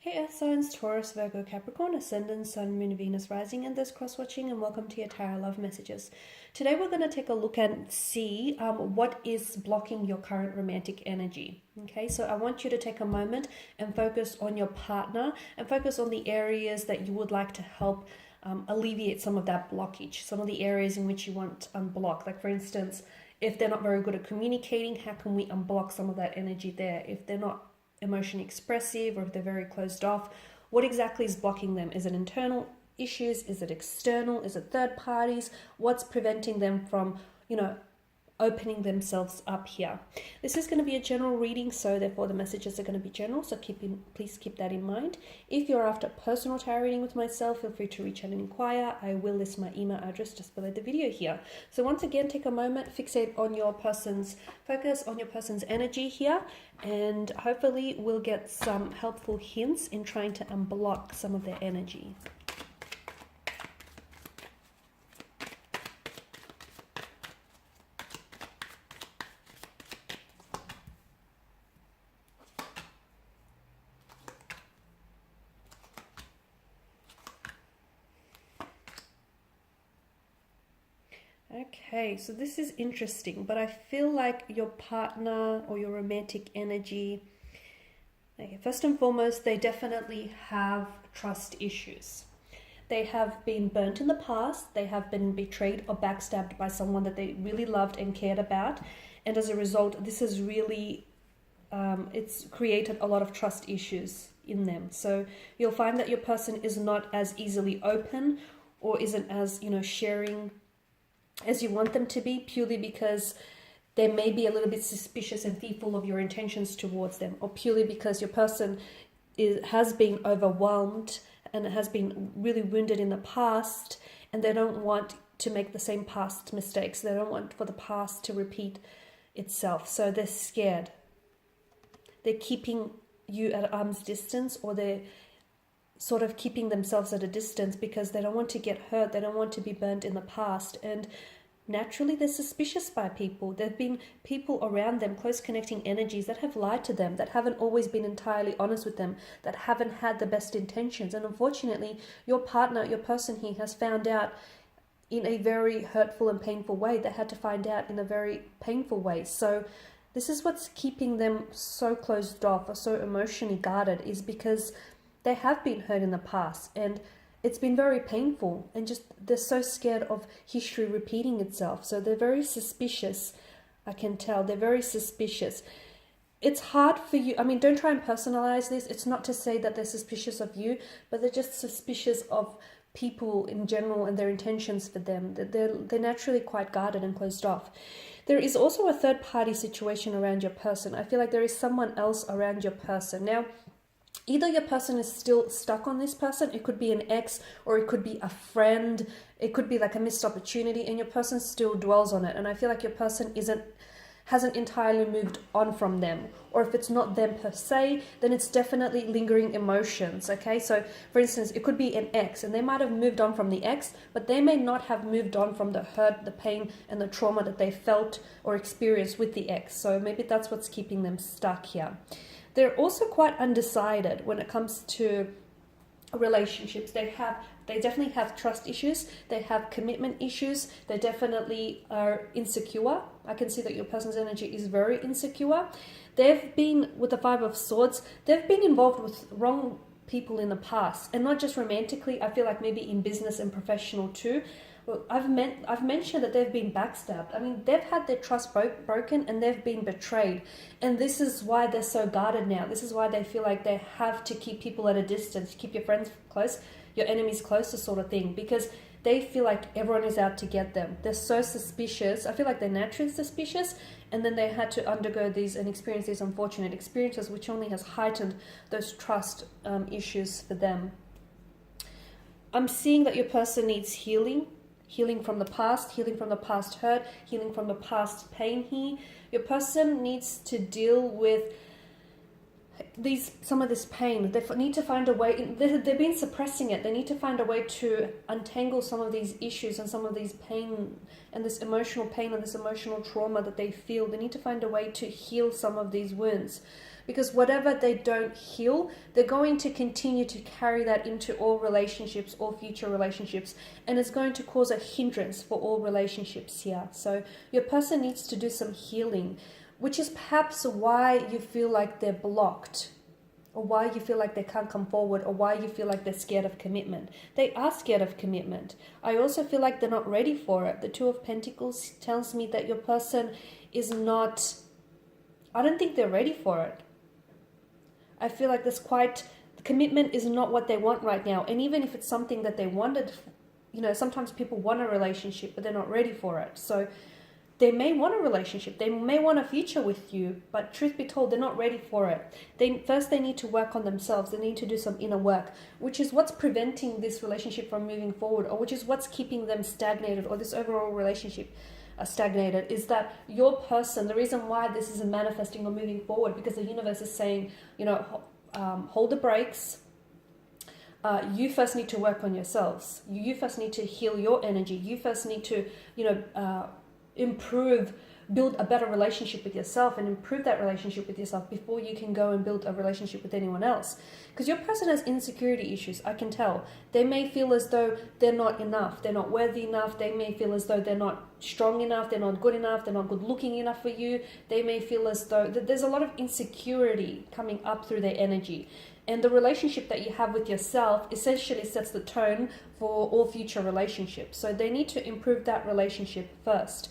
Hey Earth signs, Taurus, Virgo, Capricorn, Ascendant, Sun, Moon, Venus, Rising, and this cross-watching, and welcome to your Tarot Love Messages. Today we're going to take a look and see what is blocking your current romantic energy. Okay, so I want you to take a moment and focus on your partner and focus on the areas that you would like to help alleviate some of that blockage, some of the areas in which you want to unblock. Like for instance, if they're not very good at communicating, how can we unblock some of that energy there? If they're not emotionally expressive, or if they're very closed off, what exactly is blocking them? Is it internal issues? Is it external? Is it third parties? What's preventing them from, opening themselves up here? This is going to be a general reading, so therefore the messages are going to be general, so please keep that in mind. If you're after personal tarot reading with myself, feel free to reach out and inquire. I will list my email address just below the video here. So once again, take a moment, focus on your person's energy here, and hopefully we'll get some helpful hints in trying to unblock some of their energy. Okay, so this is interesting, but I feel like your partner or your romantic energy, okay, first and foremost, they definitely have trust issues. They have been burnt in the past, they have been betrayed or backstabbed by someone that they really loved and cared about, and as a result, this has really, it's created a lot of trust issues in them. So you'll find that your person is not as easily open or isn't as, sharing as you want them to be, purely because they may be a little bit suspicious and fearful of your intentions towards them, or purely because your person has been overwhelmed and has been really wounded in the past, and they don't want to make the same past mistakes. They don't want for the past to repeat itself, so they're scared. They're keeping you at arm's distance, or they're sort of keeping themselves at a distance because they don't want to get hurt, they don't want to be burnt in the past, and naturally they're suspicious by people. There have been people around them, close connecting energies, that have lied to them, that haven't always been entirely honest with them, that haven't had the best intentions, and unfortunately your partner, your person here, has found out in a very hurtful and painful way. They had to find out in a very painful way. So this is what's keeping them so closed off or so emotionally guarded, is because they have been hurt in the past and it's been very painful, and just they're so scared of history repeating itself. So they're very suspicious. I can tell they're very suspicious. It's hard for you. I mean, don't try and personalize this. It's not to say that they're suspicious of you, but they're just suspicious of people in general and their intentions for them. They're naturally quite guarded and closed off. There is also a third party situation around your person. I feel like there is someone else around your person. Now, either your person is still stuck on this person, it could be an ex, or it could be a friend, it could be like a missed opportunity, and your person still dwells on it. And I feel like your person hasn't entirely moved on from them. Or if it's not them per se, then it's definitely lingering emotions. Okay, so for instance, it could be an ex, and they might have moved on from the ex, but they may not have moved on from the hurt, the pain, and the trauma that they felt or experienced with the ex. So maybe that's what's keeping them stuck here. They're also quite undecided when it comes to relationships. They definitely have trust issues. They have commitment issues. They definitely are insecure. I can see that your person's energy is very insecure. They've been, with the Five of Swords, they've been involved with wrong people in the past, and not just romantically. I feel like maybe in business and professional too. Well, I've mentioned that they've been backstabbed. I mean, they've had their trust broken and they've been betrayed. And this is why they're so guarded now. This is why they feel like they have to keep people at a distance, keep your friends close, your enemies closer, sort of thing, because they feel like everyone is out to get them. They're so suspicious. I feel like they're naturally suspicious, and then they had to undergo these and experience these unfortunate experiences, which only has heightened those trust issues for them. I'm seeing that your person needs healing. Healing from the past hurt, healing from the past pain here. Your person needs to deal with some of this pain. They need to find a way, they've been suppressing it. They need to find a way to untangle some of these issues and some of these pain and this emotional pain and this emotional trauma that they feel. They need to find a way to heal some of these wounds. because whatever they don't heal, they're going to continue to carry that into all relationships, all future relationships, and it's going to cause a hindrance for all relationships here. So your person needs to do some healing, which is perhaps why you feel like they're blocked, or why you feel like they can't come forward, or why you feel like they're scared of commitment. They are scared of commitment. I also feel like they're not ready for it. The Two of Pentacles tells me that your person is not, I don't think they're ready for it. I feel like commitment is not what they want right now. And even if it's something that they wanted, sometimes people want a relationship, but they're not ready for it. So they may want a relationship, they may want a future with you, but truth be told, they're not ready for it. First they need to work on themselves. They need to do some inner work, which is what's preventing this relationship from moving forward, or which is what's keeping them stagnated, or this overall relationship stagnated, is that your person, the reason why this isn't manifesting or moving forward, because the universe is saying, hold the brakes. You first need to work on yourselves. You first need to heal your energy. You first need to, build a better relationship with yourself, and improve that relationship with yourself before you can go and build a relationship with anyone else. Because your person has insecurity issues, I can tell. They may feel as though they're not enough, they're not worthy enough. They may feel as though they're not strong enough, they're not good enough, they're not good looking enough for you. They may feel as though there's a lot of insecurity coming up through their energy. And the relationship that you have with yourself essentially sets the tone for all future relationships. So they need to improve that relationship first.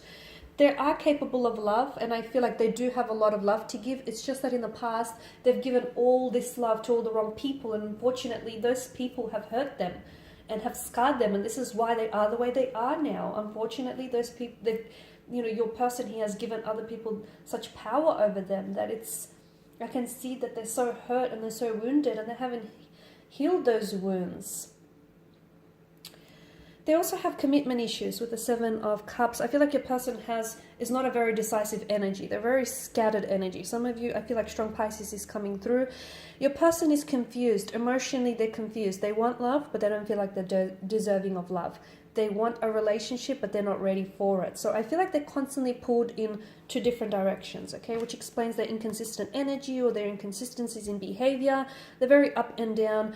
They are capable of love, and I feel like they do have a lot of love to give. It's just that in the past, they've given all this love to all the wrong people, and unfortunately, those people have hurt them and have scarred them, and this is why they are the way they are now. Unfortunately, those people, your person here has given other people such power over them that I can see that they're so hurt and they're so wounded, and they haven't healed those wounds. They also have commitment issues with the Seven of Cups. I feel like your person is not a very decisive energy. They're very scattered energy. Some of you, I feel like strong Pisces is coming through. Your person is confused. Emotionally, they're confused. They want love, but they don't feel like they're deserving of love. They want a relationship, but they're not ready for it. So I feel like they're constantly pulled in two different directions, okay? Which explains their inconsistent energy or their inconsistencies in behavior. They're very up and down.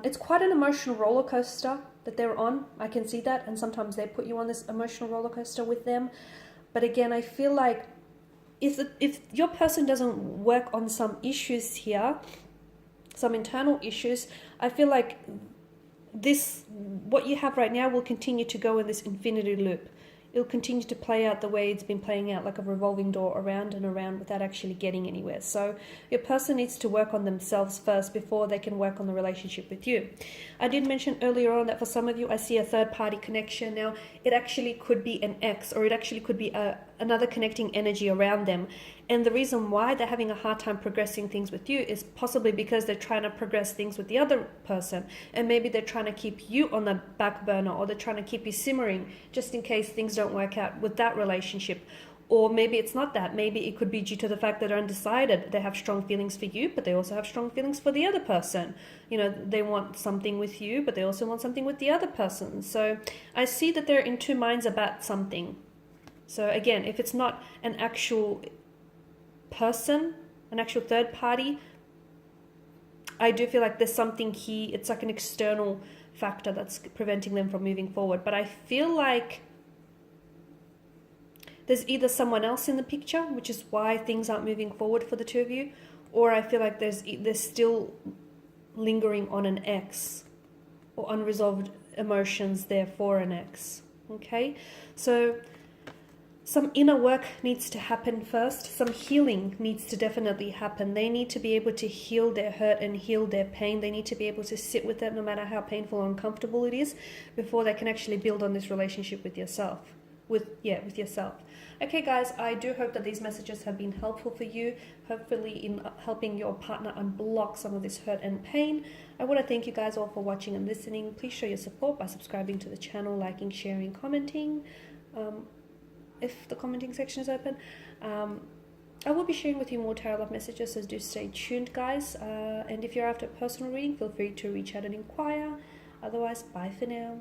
It's quite an emotional roller coaster that they're on. I can see that, and sometimes they put you on this emotional roller coaster with them. But again, I feel like if your person doesn't work on some issues here, some internal issues, I feel like what you have right now will continue to go in this infinity loop. It'll continue to play out the way it's been playing out, like a revolving door, around and around, without actually getting anywhere. So your person needs to work on themselves first before they can work on the relationship with you. I did mention earlier on that for some of you, I see a third-party connection. Now, it actually could be an ex, or it actually could be another connecting energy around them. And the reason why they're having a hard time progressing things with you is possibly because they're trying to progress things with the other person. And maybe they're trying to keep you on the back burner, or they're trying to keep you simmering just in case things don't work out with that relationship. Or maybe it's not that. Maybe it could be due to the fact that they're undecided. They have strong feelings for you, but they also have strong feelings for the other person. They want something with you, but they also want something with the other person. So I see that they're in two minds about something. So again, if it's not an actual person, an actual third party, I do feel like there's something here. It's like an external factor that's preventing them from moving forward. But I feel like there's either someone else in the picture, which is why things aren't moving forward for the two of you, or I feel like there's still lingering on an ex, or unresolved emotions there for an ex. Okay, so some inner work needs to happen first. Some healing needs to definitely happen. They need to be able to heal their hurt and heal their pain. They need to be able to sit with it no matter how painful or uncomfortable it is, before they can actually build on this relationship with yourself. With yourself. Okay guys, I do hope that these messages have been helpful for you, hopefully in helping your partner unblock some of this hurt and pain. I want to thank you guys all for watching and listening. Please show your support by subscribing to the channel, liking, sharing, commenting. If the commenting section is open. I will be sharing with you more tarot love messages, so do stay tuned guys. And if you're after a personal reading, feel free to reach out and inquire. Otherwise, bye for now.